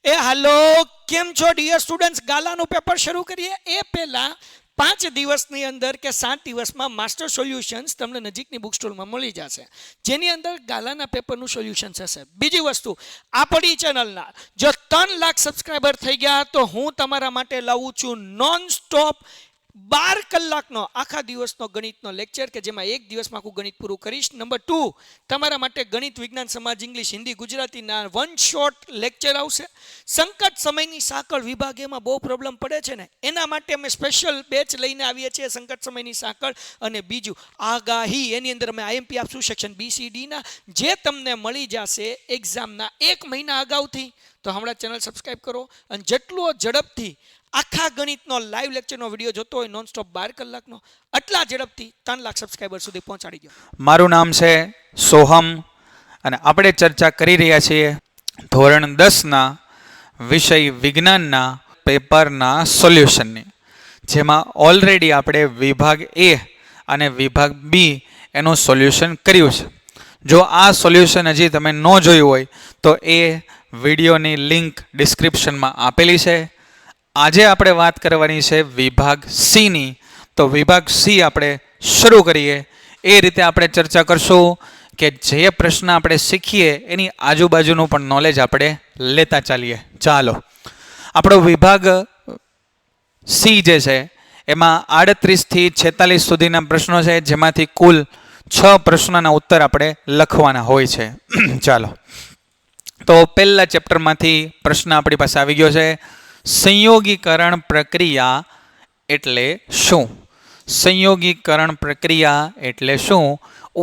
એ હાલો, કેમ છો dear students? ગાલાનું paper શરૂ કરીએ એ પહેલા 5 દિવસની અંદર કે 7 દિવસમાં માસ્ટર સોલ્યુશન્સ તમને નજીકની બુક સ્ટોરમાં મળી જશે, જેની અંદર ગાલાના પેપરનું સોલ્યુશન હશે. બીજી વસ્તુ, આપણી ચેનલના જો 3 લાખ સબસ્ક્રાઈબર થઈ ગયા તો હું તમારા માટે લાવું છું નોન સ્ટોપ 12 કલાકનો આખા દિવસનો ગણિતનો લેક્ચર કે જેમાં એક દિવસમાં આખું ગણિત પૂરું કરીશ. નંબર 2, તમારા માટે ગણિત, વિજ્ઞાન, સમાજ, ઇંગ્લિશ, હિન્દી, ગુજરાતીના 1 શોર્ટ લેક્ચર આવશે. સંકટ સમયની સાંકળ વિભાગ, એમાં બહુ પ્રોબ્લેમ પડે છે ને, એના માટે અમે સ્પેશિયલ બેચ લઈને આવીએ છીએ, સંકટ સમયની સાંકળ. અને બીજું આગાહી, એની અંદર અમે આઈએમપી આપશું સેક્શન BCDના, જે તમને મળી જશે એક્ઝામના 1 મહિના અગાઉથી. તો હમણાં ચેનલ સબસ્ક્રાઈબ કરો અને જેટલો ઝડપથી આખા ગણિતનો લાઈવ લેક્ચરનો વિડીયો જોતો હોય નોન સ્ટોપ 12 કલાકનો, આટલા ઝડપથી 3 લાખ સબસ્ક્રાઈબર સુધી પહોંચાડી દો. મારું નામ છે સોહમ અને આપણે ચર્ચા કરી રહ્યા છીએ ધોરણ 10ના વિષય વિજ્ઞાનના પેપરના સોલ્યુશનની, જેમાં ઓલરેડી આપણે વિભાગ A અને વિભાગ B એનું સોલ્યુશન કર્યું છે. જો આ સોલ્યુશન હજી તમે ન જોયું હોય તો એ વિડીયોની લિંક ડિસ્ક્રિપ્શનમાં આપેલી છે. આજે આપણે વાત કરવાની છે વિભાગ Cની. તો વિભાગ C આપણે શરૂ કરીએ. એ રીતે આપણે ચર્ચા કરશું કે જે પ્રશ્ન આપણે શીખીએ એની આજુબાજુનું પણ નોલેજ આપણે લેતા ચાલીએ. ચાલો, આપણો વિભાગ C જે છે એમાં 38 થી 46 સુધીના પ્રશ્નો છે, જેમાંથી કુલ 6 પ્રશ્નોના ઉત્તર આપણે લખવાના હોય છે. ચાલો, તો પહેલા ચેપ્ટરમાંથી પ્રશ્ન આપણી પાસે આવી ગયો છે. સંયોગીકરણ પ્રક્રિયા એટલે શું? સંયોગીકરણ પ્રક્રિયા એટલે શું?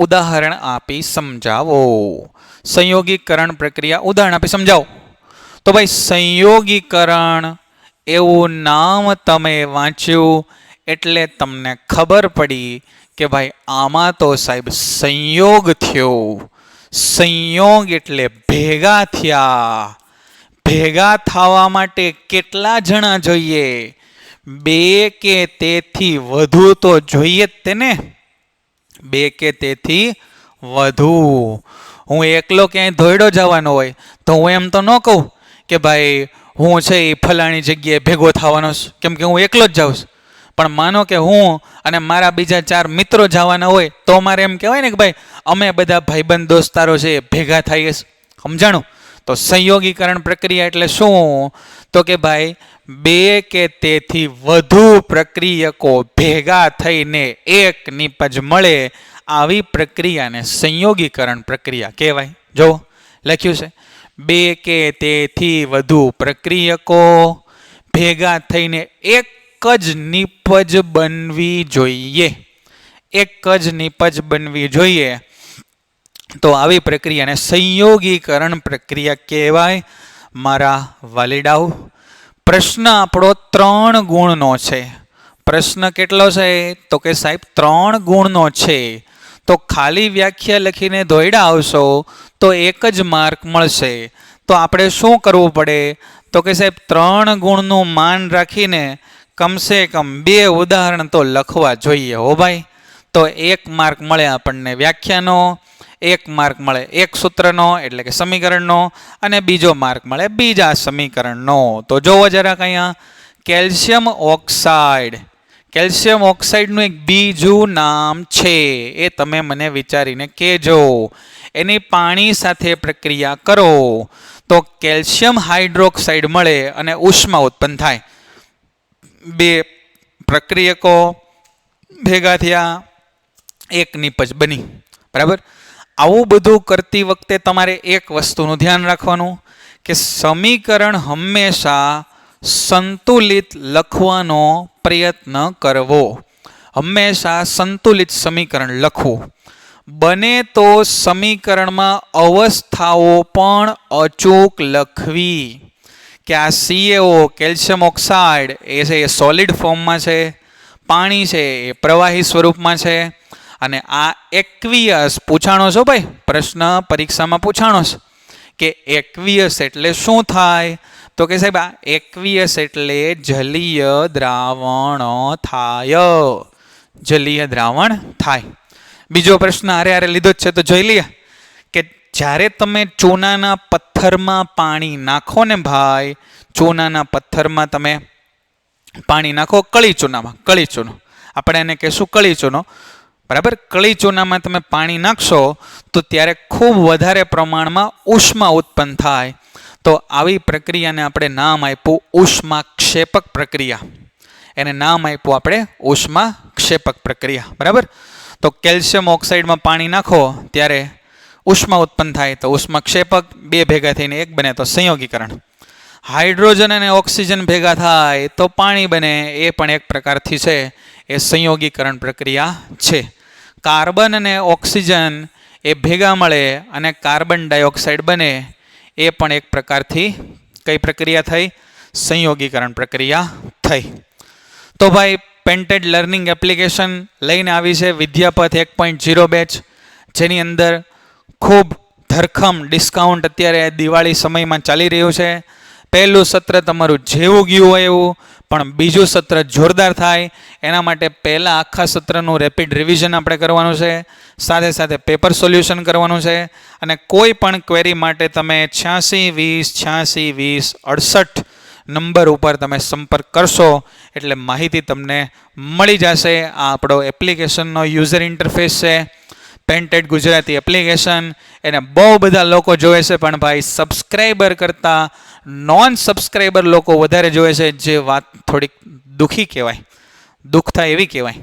ઉદાહરણ આપી સમજાવો. સંયોગીકરણ પ્રક્રિયા ઉદાહરણ આપી સમજાવો. તો ભાઈ, સંયોગીકરણ એવું નામ તમે વાંચ્યું એટલે તમને ખબર પડી કે ભાઈ આમાં તો સાહેબ સંયોગ થયો. સંયોગ એટલે ભેગા થયા. ભેગા થવા માટે કેટલા જણા જોઈએ? 2 કે તેથી વધુ તો જોઈએ જ તેને. 2 કે તેથી વધુ. હું એકલો ક્યાંય ધોયડો જવાનો હોય તો હું એમ તો ન કહું કે ભાઈ હું છે એ ફલાણી જગ્યાએ ભેગો થવાનો છું, કેમ કે હું એકલો જ જાઉં છું. પણ માનો કે હું અને મારા બીજા 4 મિત્રો જવાના હોય તો મારે એમ કહેવાય ને કે ભાઈ અમે બધા ભાઈબંધ દોસ્તારો છે ભેગા થઈએ. સમજાણું? તો સંયોગીકરણ પ્રક્રિયા એટલે શું? તો કે ભાઈ 2 કે તેથી વધુ પ્રક્રિયકો ભેગા થઈને એક નિપજ મળે, આવી પ્રક્રિયાને સંયોગીકરણ પ્રક્રિયા કહેવાય. જો લખ્યું છે, 2 કે તેથી વધુ પ્રક્રિયકો ભેગા થઈને એક જ નિપજ બનવી જોઈએ. એક જ નિપજ બનવી જોઈએ. તો આવી પ્રક્રિયાને સંયોગીકરણ પ્રક્રિયા કહેવાય. મારા વાલીડાઓ, પ્રશ્ન આપણો 3 ગુણનો છે. પ્રશ્ન કેટલો છે? તો કે સાહેબ 3 ગુણનો છે. તો ખાલી વ્યાખ્યા લખીને દોયડા આવશો તો 1 જ માર્ક મળશે. તો આપણે શું કરવું પડે? તો કે સાહેબ 3 ગુણનું માન રાખીને કમસે કમ 2 ઉદાહરણ તો લખવા જોઈએ હો ભાઈ. તો 1 માર્ક મળે આપણને વ્યાખ્યાનો, 1 માર્ક મળે એક સૂત્રનો એટલે કે સમીકરણનો, અને બીજો માર્ક મળે બીજા સમીકરણનો. તો જોવો જરાક અહીંયા, કેલ્શિયમ ઓક્સાઇડ. કેલ્શિયમ ઓક્સાઇડનું એક બીજું નામ છે, એ તમે મને વિચારીને કહેજો. એની પાણી સાથે પ્રક્રિયા કરો તો કેલ્શિયમ હાઇડ્રોક્સાઇડ મળે અને ઉષ્મા ઉત્પન્ન થાય. 2 પ્રક્રિયકો ભેગા થયા, એક નિપજ બની. બરાબર? આવું બધું કરતી વખતે તમારે એક વસ્તુનું ધ્યાન રાખવાનું કે સમીકરણ હંમેશા સંતુલિત લખવાનો પ્રયત્ન કરવો. હંમેશા સંતુલિત સમીકરણ લખવું. બને તો સમીકરણમાં અવસ્થાઓ પણ અચૂક લખવી. કે આ CaO કેલ્શિયમ ઓક્સાઇડ એ છે એ સોલિડ ફોર્મમાં છે, પાણી છે એ પ્રવાહી સ્વરૂપમાં છે, અને આ એક્વિયસ પૂછાણો છો ભાઈ, પ્રશ્ન પરીક્ષામાં પૂછાણો છે કે એક્વિયસ એટલે શું થાય? તો કે સાહેબ આ એક્વિયસ એટલે જલીય દ્રાવણ થાય. જલીય દ્રાવણ થાય. બીજો પ્રશ્ન હારે હારે લીધો જ છે તો જોઈ લઈએ કે જ્યારે તમે ચૂનાના પથ્થરમાં પાણી નાખો ને ભાઈ, ચૂનાના પથ્થરમાં તમે પાણી નાખો, કળી ચૂનામાં, કળી ચૂનો આપણે એને કહીશું કળી ચૂનો, બરાબર. કળી ચૂનામાં તમે પાણી નાખશો તો ત્યારે ખૂબ વધારે પ્રમાણમાં ઉષ્મા ઉત્પન્ન થાય. તો આવી પ્રક્રિયાને આપણે નામ આપ્યું ઉષ્માક્ષેપક પ્રક્રિયા. એને નામ આપ્યું આપણે ઉષ્માક્ષેપક પ્રક્રિયા, બરાબર. તો કેલ્શિયમ ઓક્સાઇડમાં પાણી નાખો ત્યારે ઉષ્મા ઉત્પન્ન થાય, તો ઉષ્માક્ષેપક. બે ભેગા થઈને એક બને તો સંયોગીકરણ. હાઇડ્રોજન અને ઓક્સિજન ભેગા થાય તો પાણી બને, એ પણ એક પ્રકારથી છે એ સંયોગીકરણ પ્રક્રિયા છે. કાર્બન અને ઓક્સિજન એ ભેગા મળે અને કાર્બન ડાયોક્સાઇડ બને, એ પણ એક પ્રકારથી કઈ પ્રક્રિયા થઈ? સંયોગીકરણ પ્રક્રિયા થઈ. તો ભાઈ પેન્ટેડ લર્નિંગ એપ્લિકેશન લઈને આવી છે વિદ્યાપથ 1.0 બેચ, જેની અંદર ખૂબ ધરખમ ડિસ્કાઉન્ટ અત્યારે દિવાળી સમયમાં ચાલી રહ્યું છે. પહેલું સત્ર તમારું જેવું ગયું હોય એવું, પણ બીજું સત્ર જોરદાર થાય એના માટે પહેલાં આખા સત્રનું રેપિડ રિવિઝન આપણે કરવાનું છે, સાથે સાથે પેપર સોલ્યુશન કરવાનું છે. અને કોઈ પણ ક્વેરી માટે તમે 8620 નંબર ઉપર તમે સંપર્ક કરશો એટલે માહિતી તમને મળી જશે. આ આપણો એપ્લિકેશનનો યુઝર ઇન્ટરફેસ છે, પેન્ટેડ ગુજરાતી એપ્લિકેશન. એને બહુ બધા લોકો જોવે છે, પણ ભાઈ સબસ્ક્રાઈબર કરતાં નોન સબસ્ક્રાઈબર લોકો વધારે જોવે છે, જે વાત થોડીક દુઃખી કહેવાય, દુઃખ થાય એવી કહેવાય.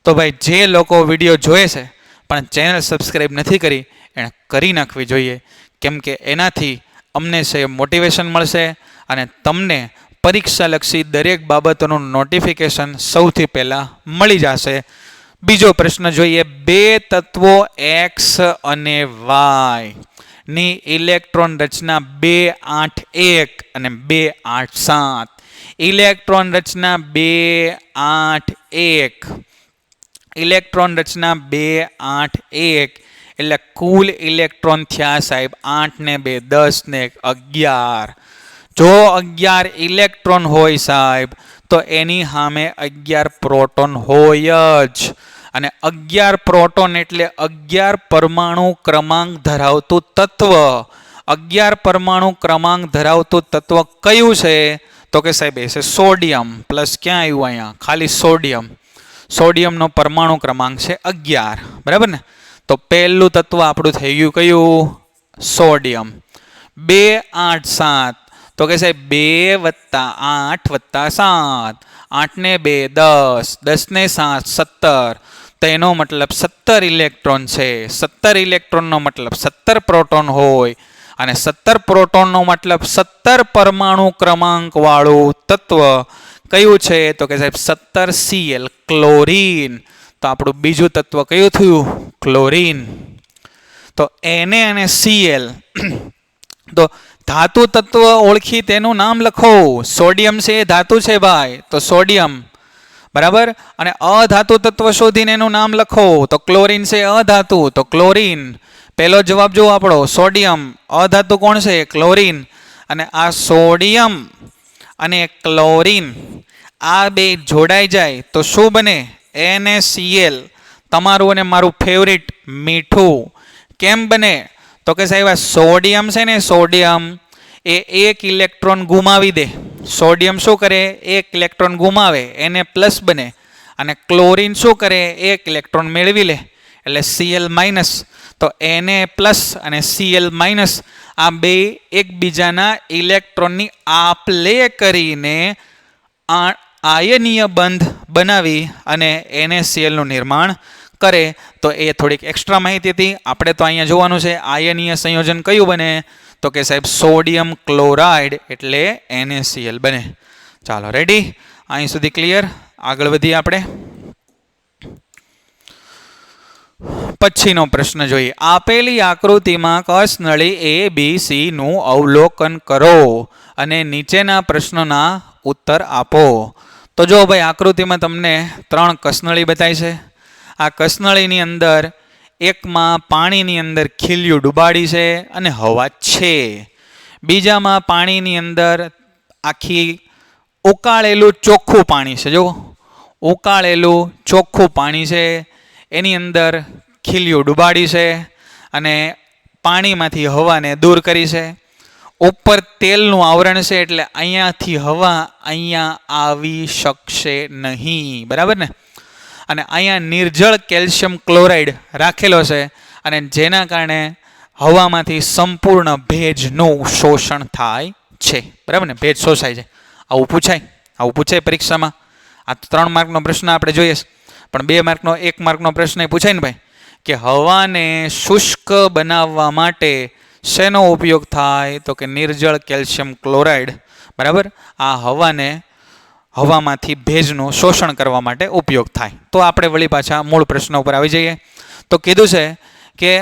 તો ભાઈ જે લોકો વિડીયો જોવે છે પણ ચેનલ સબસ્ક્રાઈબ નથી કરી, એણે કરી નાખવી જોઈએ, કેમ કે એનાથી અમને છે મોટિવેશન મળશે અને તમને પરીક્ષાલક્ષી દરેક બાબતોનું નોટિફિકેશન સૌથી પહેલાં મળી જશે. બીજો પ્રશ્ન જોઈએ. બે તત્વો એક્સ અને વાય ની ઇલેક્ટ્રોન રચના 281 અને 287. ઇલેક્ટ્રોન રચના 281, ઇલેક્ટ્રોન રચના 281 એટલે કુલ ઇલેક્ટ્રોન થયા સાહેબ 8 ને 2 10 ને 11. જો 11 ઇલેક્ટ્રોન હોય સાહેબ તો એની સામે 11 પ્રોટોન હોય જ. અને 11 પ્રોટોન એટલે 11 પરમાણુ ક્રમાંક ધરાવતું તત્વ. 11 પરમાણુ ક્રમાંક ધરાવતું તત્વ કયું છે? તો કે સાહેબ એ છે સોડિયમ. પ્લસ ક્યાં આવ્યું? અહીંયા ખાલી સોડિયમ. સોડિયમનો પરમાણુ ક્રમાંક છે 11, બરાબર ને? તો પહેલું તત્વ આપણું થઈ ગયું કયું? સોડિયમ. 2 8 7 તો કે સાહેબ 2 + 8 + 7, 8 ને 2 10, 10 ને 7 17. તો એનો મતલબ 17 ઇલેક્ટ્રોન છે. 17 ઇલેક્ટ્રોનનો મતલબ 17 પ્રોટોન હોય, અને 17 પ્રોટોનનો મતલબ 17 પરમાણુ ક્રમાંક વાળું તત્વ કયું છે? તો કે સાહેબ 17 Cl, ક્લોરીન. તો આપણું બીજું તત્વ કયું થયું? ક્લોરીન. તો Na અને Cl તો ધાતુ તત્વ ઓળખી તેનું નામ લખો. સોડિયમ છે એ ધાતુ છે ભાઈ, તો સોડિયમ, બરાબર. અને અધાતુ તત્વ શોધીને એનું નામ લખો. તો ક્લોરીન છે અધાતુ, તો ક્લોરીન. પહેલો જવાબ જો આપણો સોડિયમ. અધાતુ કોણ છે? ક્લોરીન. અને આ સોડિયમ અને ક્લોરીન આ બે જોડાઈ જાય તો શું બને? NaCl. તમારું અને મારું ફેવરિટ મીઠું. કેમ બને? તો કે સાહેબ આ સોડિયમ છે ને, સોડિયમ એ 1 ઇલેક્ટ્રોન ગુમાવી દે. સોડિયમ શું કરે? 1 ઇલેક્ટ્રોન ગુમાવે, એને પ્લસ બને. અને ક્લોરીન શું કરે? 1 ઇલેક્ટ્રોન મેળવી લે, એટલે Cl-. તો Na પ્લસ અને Cl-, આ બે એકબીજાના ઇલેક્ટ્રોનની આપ-લે કરીને આયનીય બંધ બનાવી અને NaCl નું નિર્માણ કરે. તો એ થોડીક એક્સ્ટ્રા માહિતી હતી. આપણે તો અહીંયા જોવાનું છે આયનીય સંયોજન કયું બને? તો કે સાહેબ સોડિયમ ક્લોરાઇડ એટલે NaCl બને. ચાલો રેડી? અહીં સુધી ક્લિયર? આગળ વધીએ આપણે. પછીનો પ્રશ્ન જોઈએ. આપેલી આકૃતિમાં કસનળી ABC નું અવલોકન કરો અને નીચેના પ્રશ્નોના ઉત્તર આપો. તો જો ભાઈ આકૃતિમાં તમને 3 કસનળી બતાવી છે. આ કસનળીની અંદર એકમાં પાણીની અંદર ખીલ્યું ડુબાડી છે અને હવા છે. બીજામાં પાણીની અંદર આખી ઉકાળેલું ચોખ્ખું પાણી છે. જો ઉકાળેલું ચોખ્ખું પાણી છે, એની અંદર ખીલ્યું ડુબાડી છે અને પાણીમાંથી હવાને દૂર કરી છે. ઉપર તેલનું આવરણ છે એટલે અહીંયાથી હવા અહીંયા આવી શકશે નહીં, બરાબર ને. અને અહીંયા નિર્જળ કેલ્શિયમ ક્લોરાઇડ રાખેલો છે અને જેના કારણે હવામાંથી સંપૂર્ણ ભેજનું શોષણ થાય છે, બરાબર ને. ભેજ શોષાય છે. આવું પૂછાય પરીક્ષામાં. આ 3 માર્કનો પ્રશ્ન આપણે જોઈએ, પણ 2 માર્કનો 1 માર્કનો પ્રશ્ન એ પૂછાય ને ભાઈ, કે હવાને શુષ્ક બનાવવા માટે શેનો ઉપયોગ થાય? તો કે નિર્જળ કેલ્શિયમ ક્લોરાઇડ, બરાબર. આ હવામાંથી ભેજનું શોષણ કરવા માટે ઉપયોગ થાય. તો આપણે વળી પાછા મૂળ પ્રશ્ન ઉપર આવી જઈએ. તો કીધું છે કે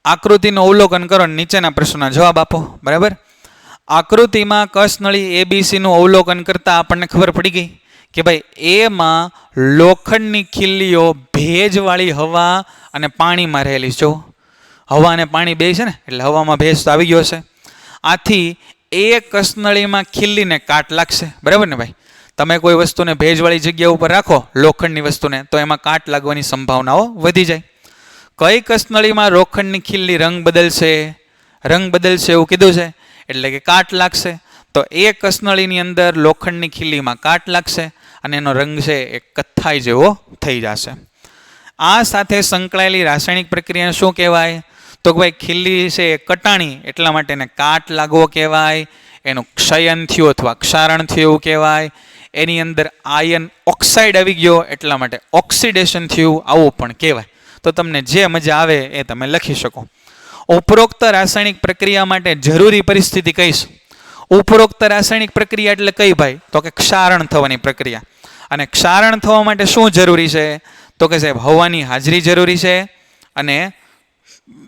આકૃતિનું અવલોકન કરો, નીચેના પ્રશ્નોના જવાબ આપો, બરાબર. આકૃતિમાં કસનળી એબીસીનું અવલોકન કરતાં આપણને ખબર પડી ગઈ કે ભાઈ એમાં લોખંડની ખીલ્લીઓ ભેજવાળી હવા અને પાણીમાં રહેલી છે. હવા અને પાણી બે છે ને, એટલે હવામાં ભેજ તો આવી ગયો છે. આથી એ કસનળીમાં ખીલ્લીને કાટ લાગશે, બરાબર ને ભાઈ. તમે કોઈ વસ્તુને ભેજવાળી જગ્યા ઉપર રાખો, લોખંડની વસ્તુને, તો એમાં કાટ લાગવાની સંભાવનાઓ વધી જાય. કઈ કસનળીમાં લોખંડની ખીલ્લી રંગ બદલશે એવું કીધું છે, એટલે કે કાટ લાગશે. તો એ કસનળીની અંદર લોખંડની ખીલ્લીમાં કાટ લાગશે અને એનો રંગ છે એ કથ્થાઈ જેવો થઈ જશે. આ સાથે સંકળાયેલી રાસાયણિક પ્રક્રિયાને શું કહેવાય? તો ભાઈ ખીલ્લી છે એ કટાણી, એટલા માટે એને કાટ લાગવો કહેવાય. એનું ક્ષયન થયું અથવા ક્ષારણ થયું એવું કહેવાય. એની અંદર આયન ઓક્સાઇડ આવી ગયો, એટલા માટે ઓક્સિડેશન થયું આવું પણ કહેવાય. તો તમને જે મજા આવે એ તમે લખી શકો. ઉપરોક્ત રાસાયણિક પ્રક્રિયા માટે જરૂરી પરિસ્થિતિ કહીશ. ઉપરોક્ત રાસાયણિક પ્રક્રિયા એટલે કઈ ભાઈ? તો કે ક્ષારણ થવાની પ્રક્રિયા. અને ક્ષારણ થવા માટે શું જરૂરી છે? તો કે સાહેબ હવાની હાજરી જરૂરી છે અને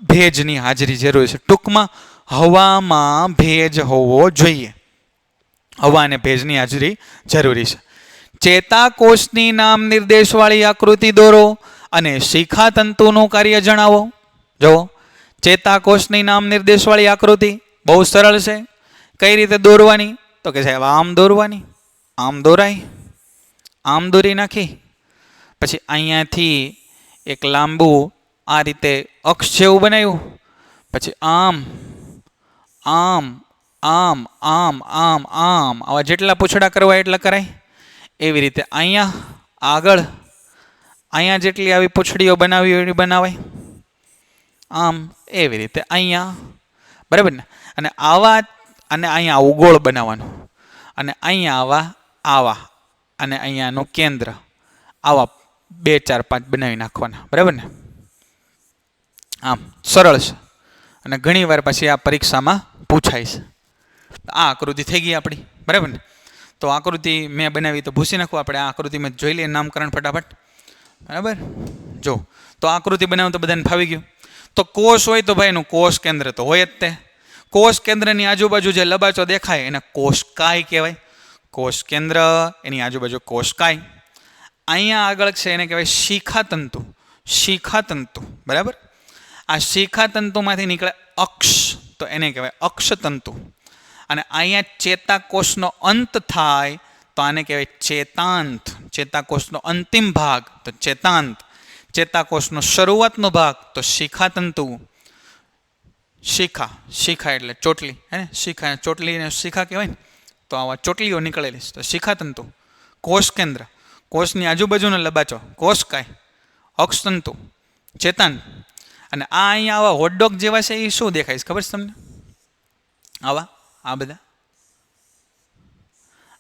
ભેજની હાજરી જરૂરી છે. ટૂંકમાં હવામાં ભેજ હોવો જોઈએ. હવા અને ભેજની હાજરી જરૂરી છે. ચેતાકોષની નામ નિર્દેશવાળી આકૃતિ દોરો અને શિખાતંતુનું કાર્ય જણાવો. જુઓ, ચેતાકોષની નામ નિર્દેશવાળી આકૃતિ બહુ સરળ છે. કઈ રીતે દોરવાની? તો કે સાહેબ આમ દોરવાની. આમ દોરાય, આમ દોરી નાખી, પછી અહીંયાથી એક લાંબુ આ રીતે અક્ષ જેવું બનાવ્યું, પછી આમ આમ આમ આમ આમ આમ આવા જેટલા પૂછડા કરવા એટલા કરાય. એવી રીતે અહીંયા આગળ અહીંયા જેટલી આવી પૂંછડીઓ બનાવી એવી બનાવાય, આમ એવી રીતે અહીંયા, બરાબર ને. અને આવા અને અહીંયા આવું ગોળ બનાવવાનું, અને અહીંયા આવા અને અહીંયાનું કેન્દ્ર આવા 2 4 5 બનાવી નાખવાના, બરાબર ને. આમ સરળ છે અને ઘણીવાર પછી આ પરીક્ષામાં પૂછાય છે. આ આકૃતિ થઈ ગઈ આપણી, બરાબર ને. તો આકૃતિ મેં બનાવી તો ભૂસી નાખવું. આપણે આ આકૃતિમાં જોઈ લઈએ નામકરણ ફટાફટ, બરાબર. જો તો આકૃતિ બનાવવું તો બધાને ફાવી ગયું. તો કોષ હોય તો ભાઈ એનું કોષ કેન્દ્ર તો હોય જ તે. કોષ કેન્દ્રની આજુબાજુ જે લબાચો દેખાય એને કોષકાય કહેવાય. કોષ કેન્દ્ર, એની આજુબાજુ કોષકાય. અહીંયા આગળ છે એને કહેવાય શિખાતંતુ. શિખાતંતુ, બરાબર. આ શિખાતંતુમાંથી નીકળે અક્ષ, તો એને કહેવાય અક્ષતંતુ. અને અહીંયા ચેતાકોષનો અંત થાય તો આને કહેવાય ચેતાંત. ચેતાકોષનો અંતિમ ભાગ તો ચેતાંત. ચેતાકોષનો શરૂઆતનો ભાગ તો શિખાતંતુ. શિખા એટલે ચોટલી, હે ને. શિખા, ચોટલીને શિખા કહેવાય ને. તો આવા ચોટલીઓ નીકળેલી તો શિખાતંતુ. કોષ કેન્દ્ર, કોષની આજુબાજુનો લબાચો કોષકાય, અક્ષતંતુ, ચેતાંત. અને આ અહીંયા આવા હોટડોગ જેવા છે એ શું દેખાય છે ખબર છે તમને?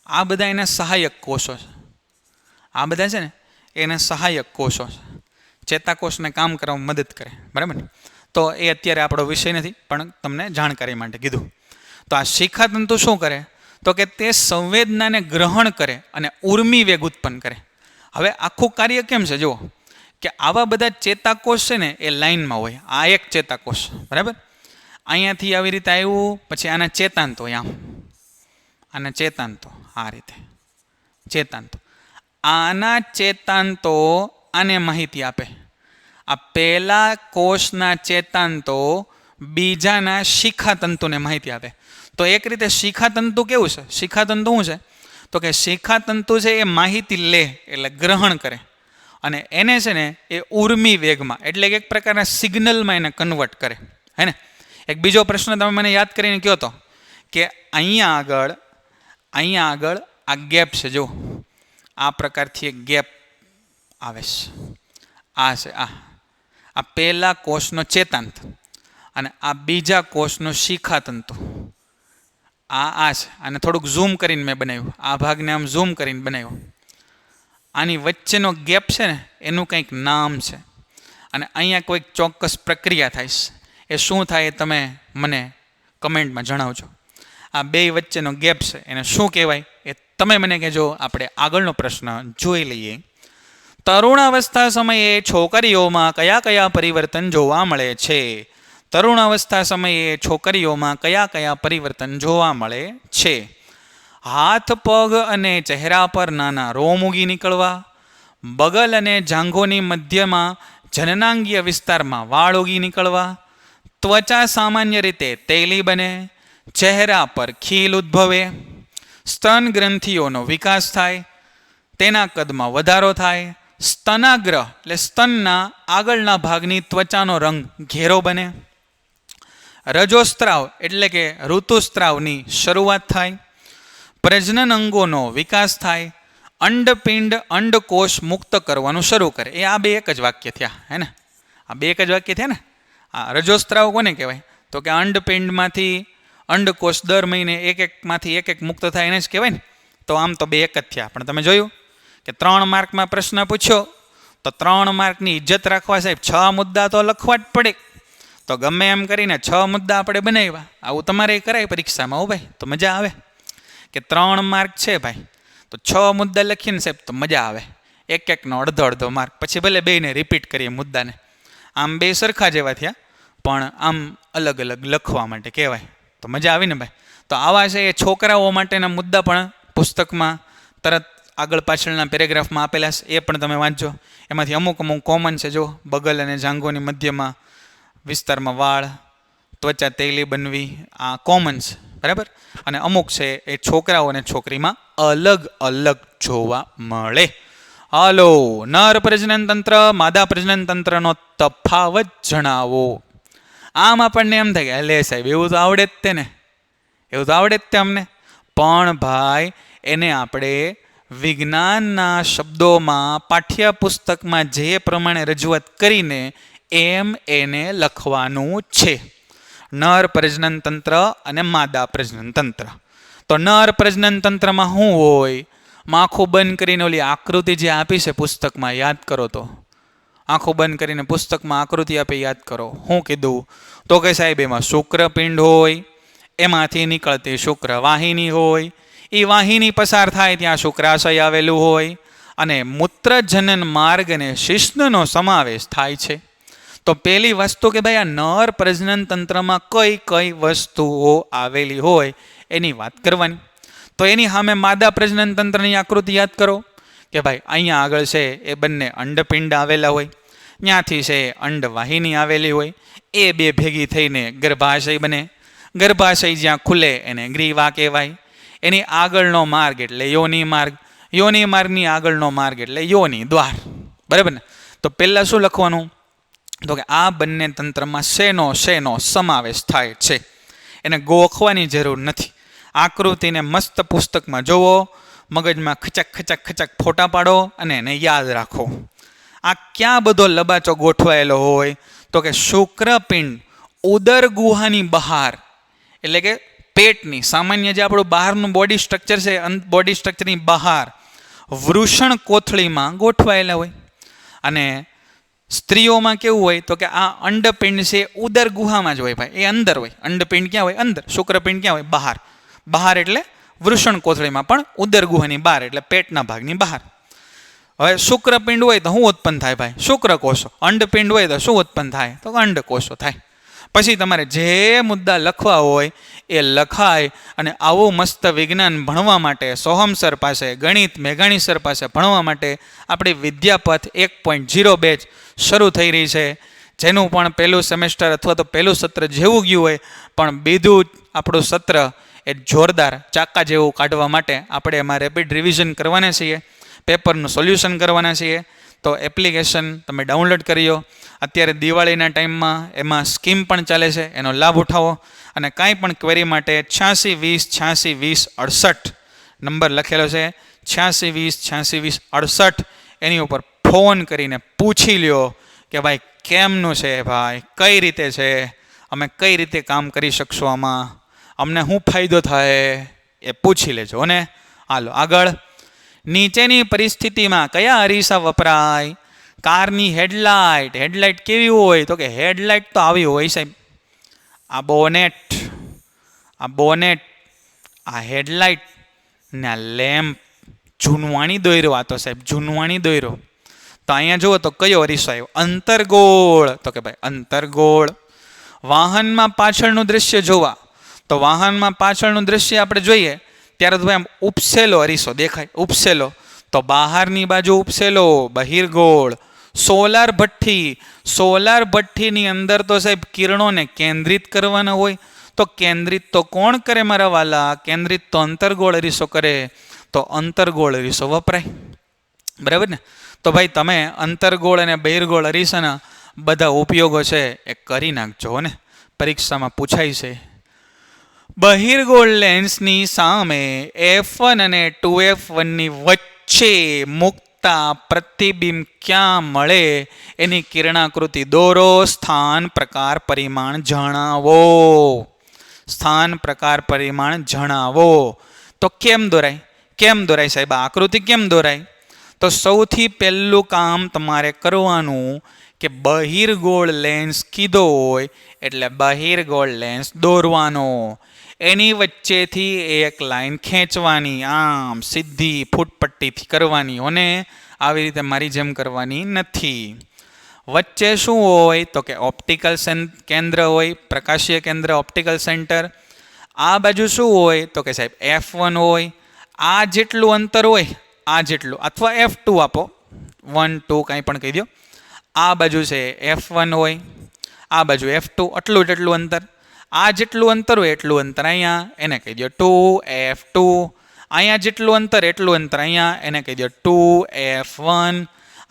આ બધા એના સહાયક કોષો છે. આ બધા છે ને એના સહાયક કોષો છે. ચેતાકોષને કામ કરવામાં મદદ કરે, બરાબર ને. તો એ અત્યારે આપણો વિષય નથી, પણ તમને જાણકારી માટે કીધું. તો આ શિખાતંતુ શું કરે? તો કે તે સંવેદનાને ગ્રહણ કરે અને ઉર્મી વેગ ઉત્પન્ન કરે. હવે આખું કાર્ય કેમ છે જુઓ, કે આવા બધા ચેતાકોષ છે ને એ લાઇનમાં હોય. આ એક ચેતાકોષ, બરાબર. અહીંયાથી આવી રીતે આવ્યું, પછી આના ચેતાંતો, આના ચેતાંતો આ રીતે ચેતાંતો. આના ચેતાંતો આને માહિતી આપે. આ પહેલા કોષના ચેતાંતો બીજાના શિખાતંતુને માહિતી આપે. તો એક રીતે શિખાતંતુ કેવું છે? શિખાતંતુ શું છે? તો કે શિખાતંતુ છે એ માહિતી લે એટલે ગ્રહણ કરે અને એને છે ને એ ઉર્મી વેગમાં એટલે કે એક પ્રકારના સિગ્નલમાં એને કન્વર્ટ કરે, હે ને. એક બીજો પ્રશ્ન તમે મને યાદ કરીને કહો તો કે અહીંયા આગળ આ ગેપ છે, જો આ પ્રકારથી એક ગેપ આવે છે, આ છે આ પહેલા કોષનો ચેતાંત અને આ બીજા કોષનો શિખાતંતુ, આ છે. અને થોડુંક ઝૂમ કરીને મેં બનાવ્યું, આ ભાગને આમ ઝૂમ કરીને બનાવ્યો. આની વચ્ચેનો ગેપ છે ને એનું કંઈક નામ છે અને અહીંયા કોઈક ચોક્કસ પ્રક્રિયા થાય છે. એ શું થાય એ તમે મને કમેન્ટમાં જણાવજો. આ બે વચ્ચેનો ગેપ છે એને શું કહેવાય એ તમે મને કહેજો. આપણે આગળનો પ્રશ્ન જોઈ લઈએ. તરુણાવસ્થા સમયે છોકરીઓમાં કયા કયા પરિવર્તન જોવા મળે છે? તરુણાવસ્થા સમયે છોકરીઓમાં કયા કયા પરિવર્તન જોવા મળે છે? હાથ, પગ અને ચહેરા પર નાના રોમ ઉગી નીકળવા, બગલ અને જાંઘોની મધ્યમાં જનનાંગીય વિસ્તારમાં વાળ ઉગી નીકળવા, ત્વચા સામાન્ય રીતે તેલી બને, ચહેરા પર ખીલ ઉદ્ભવે, સ્તન ગ્રંથિઓનો વિકાસ થાય, તેના કદમાં વધારો થાય, સ્તનાગ્ર એટલે સ્તનના આગળના ભાગની ત્વચાનો રંગ ઘેરો બને, રજોસ્ત્રાવ એટલે કે ઋતુસ્ત્રાવની શરૂઆત થાય, પ્રજનન અંગોનો વિકાસ થાય, અંડપિંડ અંડકોષ મુક્ત કરવાનું શરૂ કરે. એ આ બે એક જ વાક્ય થયા, હે ને? આ બે એક જ વાક્ય થયા ને. આ રજોસ્ત્રાવ કોને કહેવાય? તો કે અંડપિંડમાંથી અંડકોષ દર મહિને એકમાંથી એક મુક્ત થાય એને જ કહેવાય ને. તો આમ તો બે એક જ થયા. પણ તમે જોયું કે 3 માર્કમાં પ્રશ્ન પૂછ્યો તો 3 માર્કની ઇજ્જત રાખવા સાહેબ 6 મુદ્દા તો લખવા જ પડે. તો ગમે એમ કરીને 6 મુદ્દા આપણે બનાવ્યા. આવું તમારે કરાય પરીક્ષામાં, હો ભાઈ, તો મજા આવે. કે 3 માર્ક છે ભાઈ, તો 6 મુદ્દા લખીને સાહેબ તો મજા આવે. એકનો અડધો માર્ક, પછી ભલે બેને રિપીટ કરીએ મુદ્દાને. આમ બે સરખા જેવા થયા પણ આમ અલગ અલગ લખવા માટે કહેવાય, તો મજા આવી ને ભાઈ. તો આવા છે એ છોકરાઓ માટેના મુદ્દા પણ પુસ્તકમાં તરત આગળ પાછળના પેરેગ્રાફમાં આપેલા છે, એ પણ તમે વાંચજો. એમાંથી અમુક કોમન છે. જો બગલ અને જાંઘોની મધ્યમાં વિસ્તારમાં વાળ, ત્વચા તેલી બનવી, આ કોમન છે, બરાબર. અને અમુક છે એ છોકરાઓ અને છોકરીમાં અલગ અલગ જોવા મળે. હાલો, નર પ્રજનન તંત્ર, માદા પ્રજનન તંત્રનો તફાવત જણાવો. આમ આપણને એમ થાય કે લે સાહેબ એવું તો આવડે જ તે ને, એવું તો આવડે જ તે અમને. પણ ભાઈ એને આપણે વિજ્ઞાનના શબ્દોમાં પાઠ્યપુસ્તકમાં જે પ્રમાણે રજૂઆત કરીને એમ એને લખવાનું છે. નર પ્રજનન તંત્ર અને માદા પ્રજનન તંત્ર. તો નર પ્રજનન તંત્રમાં શું હોય? આંખો બંધ કરીને ઓલી આકૃતિ જે આપી છે પુસ્તકમાં, યાદ કરો તો. આંખો બંધ કરીને પુસ્તકમાં આકૃતિ આપી, યાદ કરો. શું કીધું? તો કે સાહેબ એમાં શુક્રપિંડ હોય, એમાંથી નીકળતી શુક્રવાહિની હોય, એ વાહિની પસાર થાય ત્યાં શુક્રાશય આવેલું હોય, અને મૂત્રજનન માર્ગ અને શિશ્નનો સમાવેશ થાય છે. તો પહેલી વસ્તુ કે ભાઈ આ નર પ્રજનન તંત્રમાં કઈ કઈ વસ્તુઓ આવેલી હોય એની વાત કરવાની. તો એની સામે માદા પ્રજનન તંત્રની આકૃતિ યાદ કરો કે ભાઈ અહીંયા આગળ છે એ બંને અંડપિંડ આવેલા હોય, ત્યાંથી છે અંડવાહિની આવેલી હોય, એ બે ભેગી થઈને ગર્ભાશય બને. ગર્ભાશય જ્યાં ખુલે એને ગ્રીવા કહેવાય. એની આગળનો માર્ગ એટલે યોની માર્ગ, યોની માર્ગની આગળનો માર્ગ એટલે યોની દ્વાર, બરાબર ને. તો પહેલાં શું લખવાનું? તો કે આ બંને તંત્રમાં શેનો સમાવેશ થાય છે. એને ગોખવાની જરૂર નથી. આકૃતિને મસ્ત પુસ્તકમાં જોવો, મગજમાં ખચક ફોટા પાડો અને એને યાદ રાખો. આ ક્યાં બધો લબાચો ગોઠવાયેલો હોય? તો કે શુક્રપિંડ ઉદર ગુહાની બહાર, એટલે કે પેટની સામાન્ય જે આપણું બહારનું બોડી સ્ટ્રક્ચર છે, બોડી સ્ટ્રક્ચરની બહાર વૃષણ કોથળીમાં ગોઠવાયેલા હોય. અને સ્ત્રીઓમાં કેવું હોય? તો કે આ અંડપિંડ છે ઉદર ગુહામાં જ હોય ભાઈ, એ અંદર હોય. અંડપિંડ ક્યાં હોય? અંદર. શુક્રપિંડ ક્યાં હોય? બહાર. બહાર એટલે વૃષણ કોથળીમાં, પણ ઉદર ગુહાની બહાર એટલે પેટના ભાગની બહાર. હવે શુક્રપિંડ હોય તો શું ઉત્પન્ન થાય ભાઈ? શુક્રકોષો. અંડપિંડ હોય તો શું ઉત્પન્ન થાય? તો અંડકોષો થાય. પછી તમારે જે મુદ્દા લખવા હોય એ લખાય. અને આવું મસ્ત વિજ્ઞાન ભણવા માટે સોહમ સર પાસે, ગણિત મેઘાણી સર પાસે ભણવા માટે આપણી વિદ્યાપથ 1.0 બેચ શરૂ થઈ રહી છે. જેનું પણ પહેલું સેમેસ્ટર અથવા તો પહેલું સત્ર જેવું ગયું હોય, પણ બીજું આપણું સત્ર એ જોરદાર ચાકા જેવું કાઢવા માટે આપણે એમાં રેપિડ રિવિઝન કરવાના છીએ, પેપરનું સોલ્યુશન કરવાના છીએ. તો એપ્લિકેશન તમે ડાઉનલોડ કર્યો. અત્યારે દિવાળીના ટાઈમમાં એમાં સ્કીમ પણ ચાલે છે, એનો લાભ ઉઠાવો. અને કાંઈ પણ ક્વેરી માટે 8620 નંબર લખેલો છે, 8620 એની ઉપર ફોન કરીને પૂછી લ્યો કે ભાઈ કેમનું છે, ભાઈ કઈ રીતે છે, અમે કઈ રીતે કામ કરી શકશું, આમાં અમને શું ફાયદો થાય એ પૂછી લેજો. અને હાલો આગળ. નીચેની પરિસ્થિતિમાં કયા અરીસા વપરાય? કારની હેડલાઇટ કેવી હોય? તો કે હેડલાઇટ તો આવી હોય સાહેબ, આ બોનેટ, આ હેડલાઇટ ને આ લેમ્પ. જૂનવાણી દોયરો, આ તો સાહેબ જૂનવાણી દોયરો. તો અહીંયા જુઓ તો કયો અરીસો આવ્યો? અંતરગોળ. તો કે ભાઈ અંતરગોળ. વાહનમાં પાછળનું દ્રશ્ય જોવા, તો વાહનમાં પાછળનું દ્રશ્ય આપણે જોઈએ ત્યારે તો ભાઈ આમ ઉપસેલો અરીસો દેખાય, ઉપસેલો. તો બહારની બાજુ ઉપસેલો, બહિર્ગોળ. સોલાર ભઠ્ઠીની અંદર તો સાહેબ કિરણોને કેન્દ્રિત કરવાના હોય, તો કેન્દ્રિત તો કોણ કરે મારા વાલા? કેન્દ્રિત તો અંતરગોળ અરીસો કરે, તો અંતરગોળ અરીસો વપરાય. બરાબર ને? તો ભાઈ તમે અંતરગોળ અને બહિર્ગોળ અરીસાના બધા ઉપયોગો છે એ કરી નાખજો ને, પરીક્ષામાં પૂછાય છે. બહિર્ગોળ લેન્સની સામે F1 અને 2F1 ની વચ્ચે મુકતા પ્રતિબિંબ ક્યાં મળે? એની કિરણાકૃતિ દોરો. સ્થાન, પ્રકાર, પરિમાણ જણાવો. સ્થાન, પ્રકાર, પરિમાણ જણાવો. તો કેમ દોરાય સાહેબ? આ આકૃતિ કેમ દોરાય? તો સૌથી પહેલું કામ તમારે કરવાનું કે બહિર્ગોળ લેન્સ કીધો હોય એટલે બહિર્ગોળ લેન્સ દોરવાનો. એની વચ્ચેથી એક લાઈન ખેંચવાની, આમ સીધી ફૂટપટ્ટીથી કરવાની. અને આવી રીતે મારી જેમ કરવાની નથી. વચ્ચે શું હોય? તો કે ઓપ્ટિકલ કેન્દ્ર હોય, પ્રકાશીય કેન્દ્ર, ઓપ્ટિકલ સેન્ટર. આ બાજુ શું હોય? તો કે સાહેબ F1 હોય. આ જેટલું અંતર હોય, આ જેટલું, અથવા F2 આપો, 1 2 કાંઈ પણ કહી દો. આ બાજુ છે F1 હોય, આ બાજુ F2, એટલું અંતર. આ જેટલું અંતર હોય એટલું અંતર અહીંયા, એને કહી દો 2F2. અહીંયા જેટલું અંતર એટલું અંતર અહીંયા, એને કહી દો 2F1.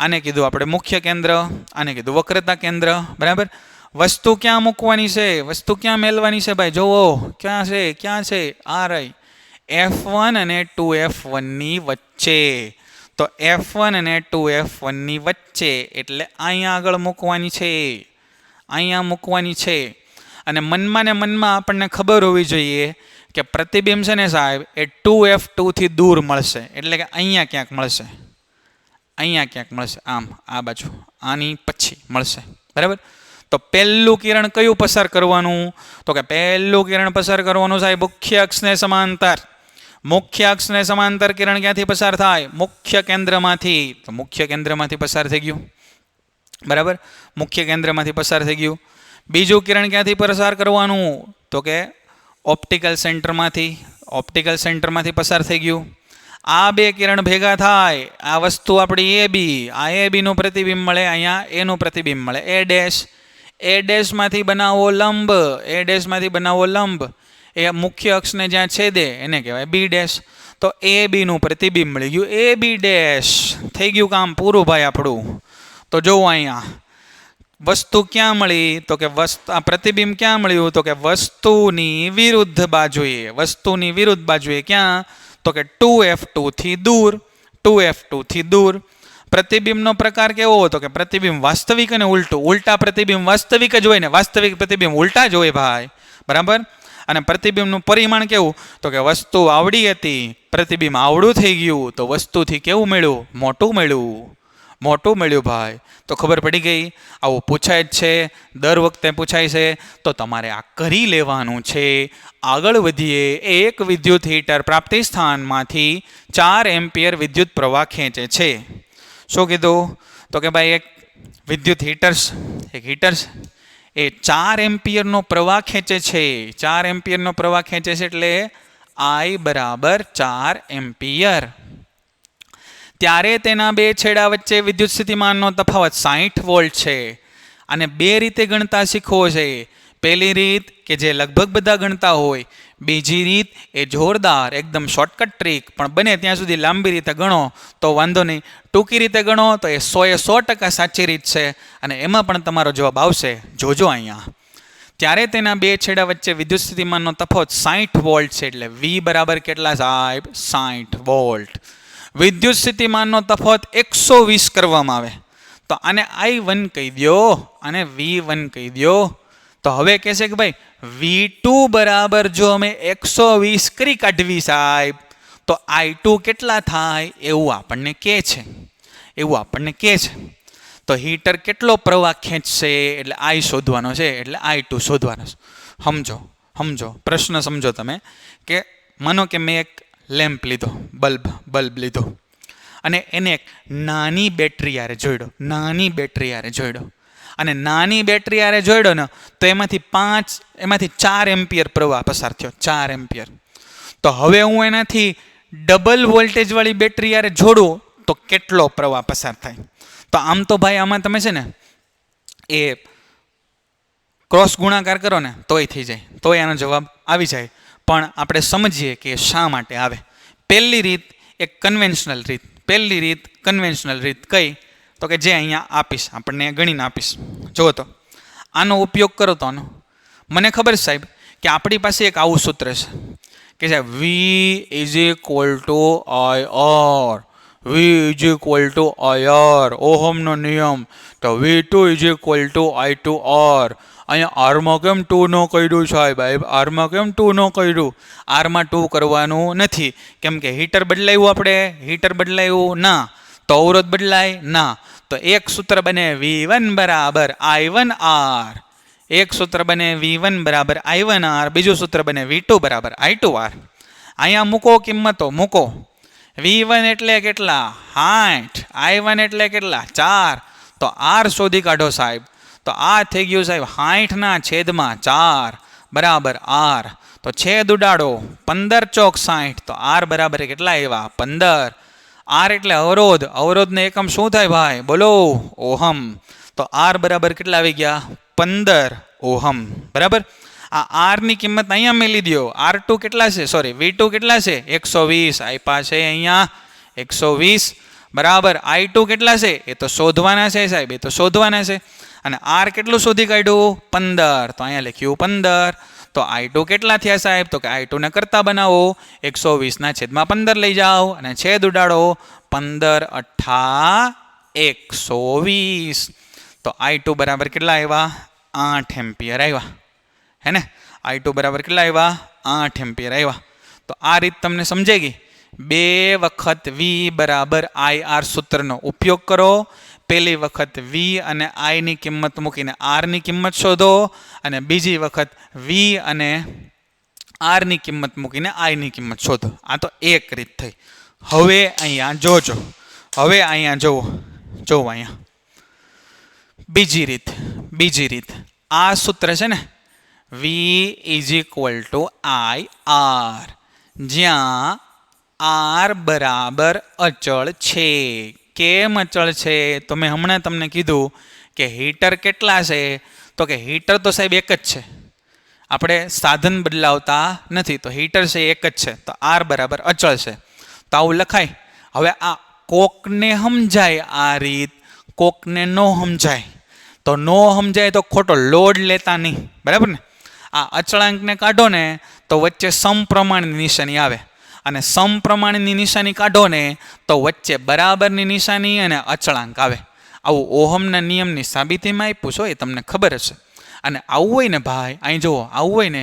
આને કીધું આપણે મુખ્ય કેન્દ્ર, આને કીધું વક્રતા કેન્દ્ર. બરાબર? વસ્તુ ક્યાં મૂકવાની છે? વસ્તુ ક્યાં મેળવાની છે ભાઈ? જોવો ક્યાં છે? આ રહી F1 અને 2F1 ની વચ્ચે. તો F1 અને 2F1 ની વચ્ચે એટલે અહીંયા આગળ મૂકવાની છે. અને મનમાં આપણને ખબર હોવી જોઈએ કે પ્રતિબિંબ છે ને સાહેબ એ 2F2 થી દૂર મળશે, એટલે કે અહીંયા ક્યાંક મળશે, આમ આ બાજુ, આની પછી મળશે. બરાબર? તો પહેલું કિરણ કયું પસાર કરવાનું? તો કે પહેલું કિરણ પસાર કરવાનું સાહેબ મુખ્ય અક્ષને સમાંતર. મુખ્ય અક્ષને સમાંતર કિરણ ક્યાંથી પસાર થાય? મુખ્ય કેન્દ્રમાંથી. તો મુખ્ય કેન્દ્રમાંથી પસાર થઈ ગયું. બરાબર? મુખ્ય કેન્દ્રમાંથી પસાર થઈ ગયું. બીજું કિરણ ક્યાંથી પસાર કરવાનું? તો કે ઓપ્ટિકલ સેન્ટરમાંથી પસાર થઈ ગયું. આ બે કિરણ ભેગા થાય, આ વસ્તુ આપણી AB, આ AB નું પ્રતિબિંબ મળે, અહીંયા A નું પ્રતિબિંબ મળે. A માંથી બનાવો લંબ. એ મુખ્ય અક્ષને જ્યાં છેદે એને કહેવાય B'. તો AB નું પ્રતિબિંબ મળી ગયું, AB'. થઈ ગયું કામ પૂરું ભાઈ આપણું. તો જોવો અહીંયા વસ્તુ ક્યાં મળી? તો કે આ પ્રતિબિંબ ક્યાં મળ્યું? તો કે વસ્તુની વિરુદ્ધ બાજુએ. ક્યાં? તો કે 2F2 થી દૂર. પ્રતિબિંબનો પ્રકાર કેવો? તો કે પ્રતિબિંબ વાસ્તવિક અને ઉલટું. ઉલટા પ્રતિબિંબ વાસ્તવિક જ હોય ને, વાસ્તવિક પ્રતિબિંબ ઉલટા જ હોય ભાઈ. બરાબર? અને પ્રતિબિંબનું પરિમાણ કેવું? તો કે વસ્તુ આવડી હતી, પ્રતિબિંબ આવડું થઈ ગયું, તો વસ્તુથી કેવું મળ્યું? મોટું મળ્યું ભાઈ. તો ખબર પડી ગઈ. આવું પૂછાય જ છે, દર વખતે પૂછાય છે, તો તમારે આ કરી લેવાનું છે. આગળ વધીએ. એક વિદ્યુત હીટર પ્રાપ્તિ સ્થાનમાંથી 4 એમ્પિયર વિદ્યુત પ્રવાહ ખેંચે છે. શું કીધું? તો કે ભાઈ એક વિદ્યુત હીટર્સ એ 4 એમ્પિયરનો પ્રવાહ ખેંચે છે. 4 એમ્પિયરનો પ્રવાહ ખેંચે છે એટલે I બરાબર 4 એમ્પિયર. ત્યારે તેના બે છેડા વચ્ચે વિદ્યુત સ્થિતિમાનનો તફાવત 60 વોલ્ટ છે. અને બે રીતે ગણતા શીખવો છે. પહેલી રીત કે જે લગભગ બધા ગણતા હોય, બીજી રીત એ જોરદાર એકદમ શોર્ટકટ ટ્રીક, પણ બને ત્યાં સુધી લાંબી રીતે ગણો તો વાંધો નહીં. ટૂંકી રીતે ગણો તો એ 100% સાચી રીત છે અને એમાં પણ તમારો જવાબ આવશે. જોજો અહીંયા. ત્યારે તેના બે છેડા વચ્ચે વિદ્યુત સ્થિતિમાનનો તફાવત 60 વોલ્ટ છે. એટલે V બરાબર કેટલા સાહેબ? 60 વોલ્ટ. વિદ્યુત સ્થિતિમાનનો તફાવત 120 કરવામાં આવે તો આને I1 કહી દો, આને V1 કહી દો. તો હવે કહેશે કે ભાઈ V2 બરાબર જો અમે 120 કરી કાઢવી સાહેબ તો I2 કેટલા થાય એવું આપણને કહે છે. તો હીટર કેટલો પ્રવાહ ખેંચશે એટલે I શોધવાનો છે, એટલે I2 શોધવાનો છે. સમજો પ્રશ્ન સમજો તમે કે માનો કે મેં એક લેમ્પ લીધો, બલ્બ લીધો અને એને એક નાની બેટરી યારે જોડ્યો અને નાની બેટરી યારે જોડ્યો ને તો એમાંથી 4 એમ્પિયર પ્રવાહ પસાર થયો. 4 એમ્પિયર. તો હવે હું એનાથી ડબલ વોલ્ટેજ વાળી બેટરી યારે જોડું તો કેટલો પ્રવાહ પસાર થાય? તો આમ તો ભાઈ આમાં તમે છે ને એ ક્રોસ ગુણાકાર કરો ને તોય થઈ જાય, તોય આનો જવાબ આવી જાય. પણ આપણે સમજીએ કે શા માટે આવે. પહેલી રીત કન્વેન્શનલ રીત કઈ? તો કે જે અહીંયા આપીશ, આપણને ગણીને આપીશ. જુઓ તો આનો ઉપયોગ કરો તો મને ખબર છે સાહેબ કે આપણી પાસે એક આવું સૂત્ર છે કે સાહેબ V = IR, ઓહમનો નિયમ. તો V2 = I2R. અહીંયા આરમાં કેમ 2 ન કર્યું સાહેબ? આરમાં કેમ 2 ન કર્યું? આરમાં 2 કરવાનું નથી, કેમ કે હીટર બદલાયું ના, તો અવરોધ બદલાય ના. તો એક સૂત્ર બને V1 બરાબર I1R, બીજું સૂત્ર બને V2 બરાબર I2R. અહીંયા મૂકો કિંમતો, V1 એટલે કેટલા? 60. I1 એટલે કેટલા? 4. તો R શોધી કાઢો સાહેબ. તો આ થઈ ગયું સાહેબ 60/4 બરાબર R. તો છેદ ઉડાડો, 15 ચોક 60. તો R બરાબર કેટલા આવ્યા? 15. R એટલે અવરોધને એકમ શું થાય ભાઈ? બોલો, ઓહમ. તો R બરાબર કેટલા આવી ગયા? 15 ઓહમ. બરાબર. આ R ની કિંમત અહીંયા મેલી દો. R2 કેટલા છે? V2 કેટલા છે? 120 આપ્યા છે અહીંયા, 120 બરાબર. I2 કેટલા છે? એ તો શોધવાના છે સાહેબ, અને R કેટલું શોધી કાઢ્યું? 15. તો અહીંયા લખ્યું 15. તો I2 કેટલા થયા સાહેબ? તો કે I2 ને કરતા બનાવો, 120/15 લઈ જાઓ અને છેદ ઉડાડો, 15 × 120. તો I2 બરાબર કેટલા આવ્યા? 8 એમ્પિયર આવ્યા. હે ને? I2 બરાબર કેટલા આવ્યા? 8 એમ્પિયર આવ્યા. તો આ રીત તમને સમજાઈ ગઈ. 2 વખત V બરાબર IR સૂત્રનો ઉપયોગ કરો. પહેલી વખત V અને I ની કિંમત મૂકીને R ની કિંમત શોધો, અને બીજી વખત V અને R ની કિંમત મૂકીને I ની કિંમત શોધો. આ તો એક રીત થઈ. હવે અહીંયા જોવો અહીંયા બીજી રીત. આ સૂત્ર છે ને V = IR, જ્યાં R બરાબર અચળ છે. કેમ અચળ છે? તો મેં હમણાં તમને કીધું કે હીટર કેટલા છે? તો કે હીટર તો સાહેબ એક જ છે, આપણે સાધન બદલાવતા નથી, તો હીટર છે એક જ છે. તો R બરાબર અચળ છે. તો આવું લખાય. હવે આ કોકને સમજાય આ રીત, કોકને ન સમજાય. તો ન સમજાય તો ખોટો લોડ લેતા નહીં, બરાબર ને? આ અચળાંકને કાઢો ને તો વચ્ચે સમપ્રમાણની નિશાની આવે, અને સમપ્રમાણની નિશાની કાઢો ને તો વચ્ચે બરાબરની નિશાની અને અચળાંક આવે. આવું ઓહમના નિયમની સાબિતીમાં આપ્યું છો, એ તમને ખબર હશે. અને આવું હોય ને ભાઈ, અહીં જુઓ, આવું હોય ને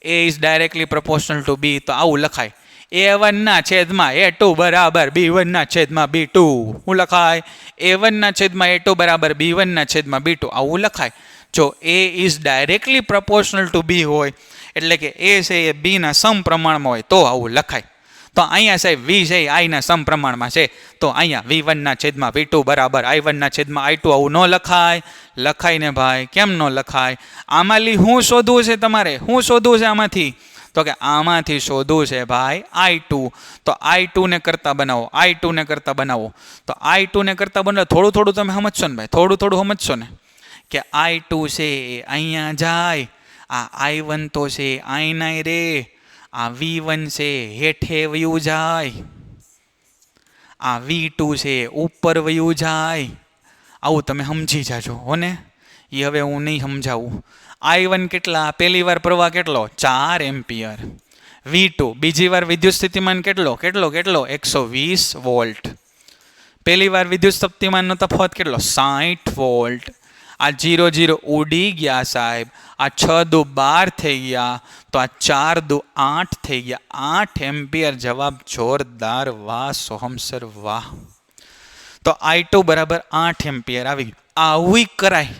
A is directly proportional to B, તો આવું લખાય A1/A2 બરાબર B1/B2. શું લખાય? A1/A2 બરાબર B1/B2. આવું લખાય. જો A is directly proportional to B હોય એટલે કે A છે એ B ના સમપ્રમાણમાં હોય તો આવું લખાય. તો અહીંયા સાહેબ V છે I ના સમપ્રમાણમાં છે, તો અહીંયા V1/V2 બરાબર I1/I2. આવું ન લખાય ને ભાઈ. કેમ ન લખાય? આમાંથી શું શોધવું છે તમારે? શું શોધવું છે આમાંથી? તો કે આમાંથી શોધવું છે ભાઈ I2. તો I2 ને કરતા બનાવો, તો I2 ને કરતા બનાવો. થોડું તમે સમજશો ને ભાઈ, થોડું સમજશો ને કે I2 છે અહીંયા જાય, આ I1 તો છે અહીં નાય રે, આ V1 છે હેઠે વયું જાય, આ V2 છે ઉપર વયું જાય. આવું તમે સમજી જાજો હો ને, એ હવે હું નહીં સમજાવું. I1 કેટલા, પહેલી વાર પ્રવાહ કેટલો 4 એમ્પિયર. V2 બીજી વાર વિદ્યુત સ્થિતિમાન કેટલો 120 વોલ્ટ. પહેલી વાર વિદ્યુત સ્થિતિમાનનો તફાવત કેટલો 60 વોલ્ટ. આ 0 0 ઉડી ગયા સાહેબ. આ 6 દુ 12 થઈ ગયા, તો આ 4 દુ 8 થઈ ગયા. 8 એમ્પિયર જવાબ જોરદાર, વાહ સોહમ સર વાહ. તો I2 બરાબર 8 એમ્પિયર આવી ગયું. આવું કરાય,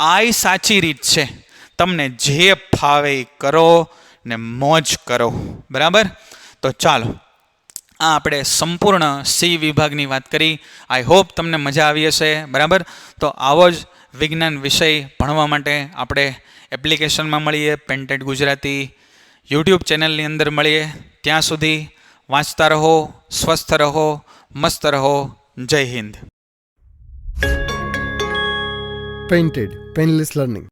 આ સાચી રીત છે. તમને જે ફાવે એ કરો ને મોજ કરો, બરાબર. તો ચાલો, આ આપણે સંપૂર્ણ સી વિભાગની વાત કરી. આઈ હોપ તમને મજા આવી હશે, બરાબર. તો આવો જ વિજ્ઞાન વિષય ભણવા માટે આપણે એપ્લિકેશનમાં મળીએ, પેન્ટેડ ગુજરાતી યુટ્યુબ ચેનલની અંદર મળીએ. ત્યાં સુધી વાંચતા રહો, સ્વસ્થ રહો, મસ્ત રહો. જય હિન્દ. Painted Painless Learning.